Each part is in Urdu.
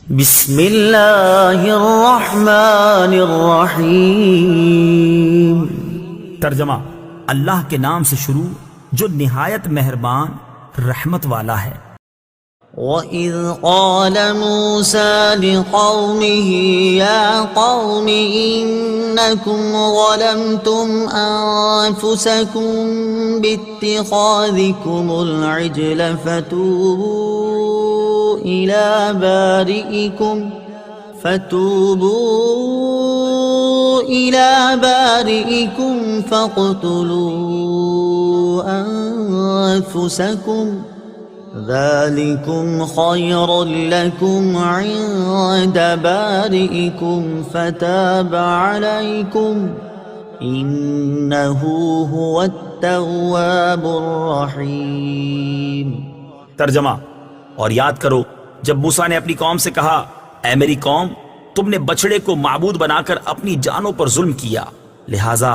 بسم اللہ الرحمن الرحیم۔ ترجمہ: اللہ کے نام سے شروع جو نہایت مہربان رحمت والا ہے۔ وَإِذْ قَالَ مُوسَى لِقَوْمِهِ يَا قَوْمِ إِنَّكُمْ ظَلَمْتُمْ أَنفُسَكُمْ بِاتِّخَاذِكُمُ الْعِجْلَ فَتُوبُوا إِلَى بَارِئِكُمْ فَاقْتُلُوا أَنفُسَكُمْ ذَلِكُمْ خَيْرٌ لَكُمْ عِندَ بَارِئِكُمْ فَتَابَ عَلَيْكُمْ إِنَّهُ هُوَ التَّوَّابُ الرَّحِيمُ۔ ترجمہ: اور یاد کرو جب موسیٰ نے اپنی قوم سے کہا، اے میری قوم، تم نے بچڑے کو معبود بنا کر اپنی جانوں پر ظلم کیا، لہٰذا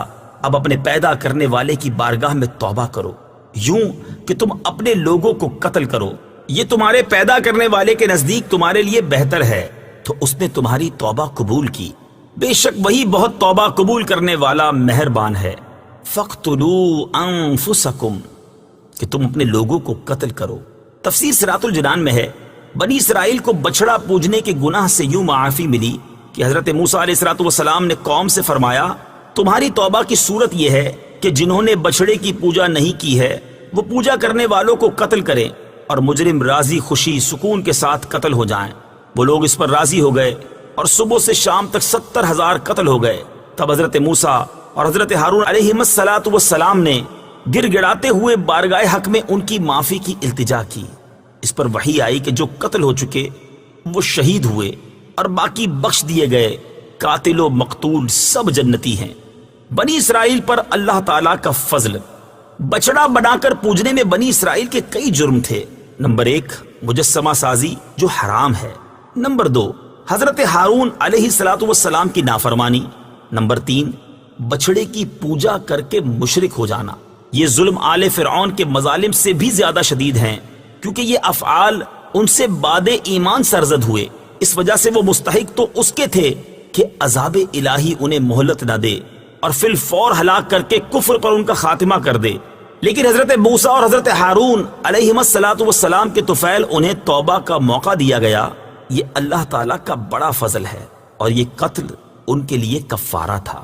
اب اپنے پیدا کرنے والے کی بارگاہ میں توبہ کرو، یوں کہ تم اپنے لوگوں کو قتل کرو، یہ تمہارے پیدا کرنے والے کے نزدیک تمہارے لیے بہتر ہے، تو اس نے تمہاری توبہ قبول کی، بے شک وہی بہت توبہ قبول کرنے والا مہربان ہے۔ فَاقْتُلُوا أَنفُسَكُمْ، کہ تم اپنے لوگوں کو قتل کرو۔ تفسیر صراط الجنان میں ہے، بنی اسرائیل کو بچڑا پوجنے کے گناہ سے یوں معافی ملی کہ حضرت موسیٰ علیہ السلام نے قوم سے فرمایا، تمہاری توبہ کی صورت یہ ہے کہ جنہوں نے بچڑے کی پوجا نہیں کی ہے وہ پوجا کرنے والوں کو قتل کریں، اور مجرم راضی خوشی سکون کے ساتھ قتل ہو جائیں۔ وہ لوگ اس پر راضی ہو گئے اور صبح سے شام تک 70,000 قتل ہو گئے۔ تب حضرت موسیٰ اور حضرت ہارون علیہ السلام نے گر گڑاتے ہوئے بارگاہ حق میں ان کی معافی کی التجا کی۔ اس پر وحی آئی کہ جو قتل ہو چکے وہ شہید ہوئے اور باقی بخش دیے گئے، قاتل و مقتول سب جنتی ہیں۔ بنی اسرائیل پر اللہ تعالیٰ کا فضل۔ بچڑا بنا کر پوجنے میں بنی اسرائیل کے کئی جرم تھے۔ نمبر 1، مجسمہ سازی جو حرام ہے۔ نمبر 2، حضرت ہارون علیہ السلام کی نافرمانی۔ نمبر 3، بچڑے کی پوجا کر کے مشرک ہو جانا۔ یہ ظلم آل فرعون کے مظالم سے بھی زیادہ شدید ہیں، کیونکہ یہ افعال ان سے بعد ایمان سرزد ہوئے، اس وجہ سے وہ مستحق تو اس کے تھے کہ عذاب الہی انہیں مہلت نہ دے اور فی الفور ہلاک کر کے کفر پر ان کا خاتمہ کر دے، لیکن حضرت موسیٰ اور حضرت ہارون علیہ السلام کے طفیل انہیں توبہ کا موقع دیا گیا۔ یہ اللہ تعالیٰ کا بڑا فضل ہے، اور یہ قتل ان کے لیے کفارہ تھا۔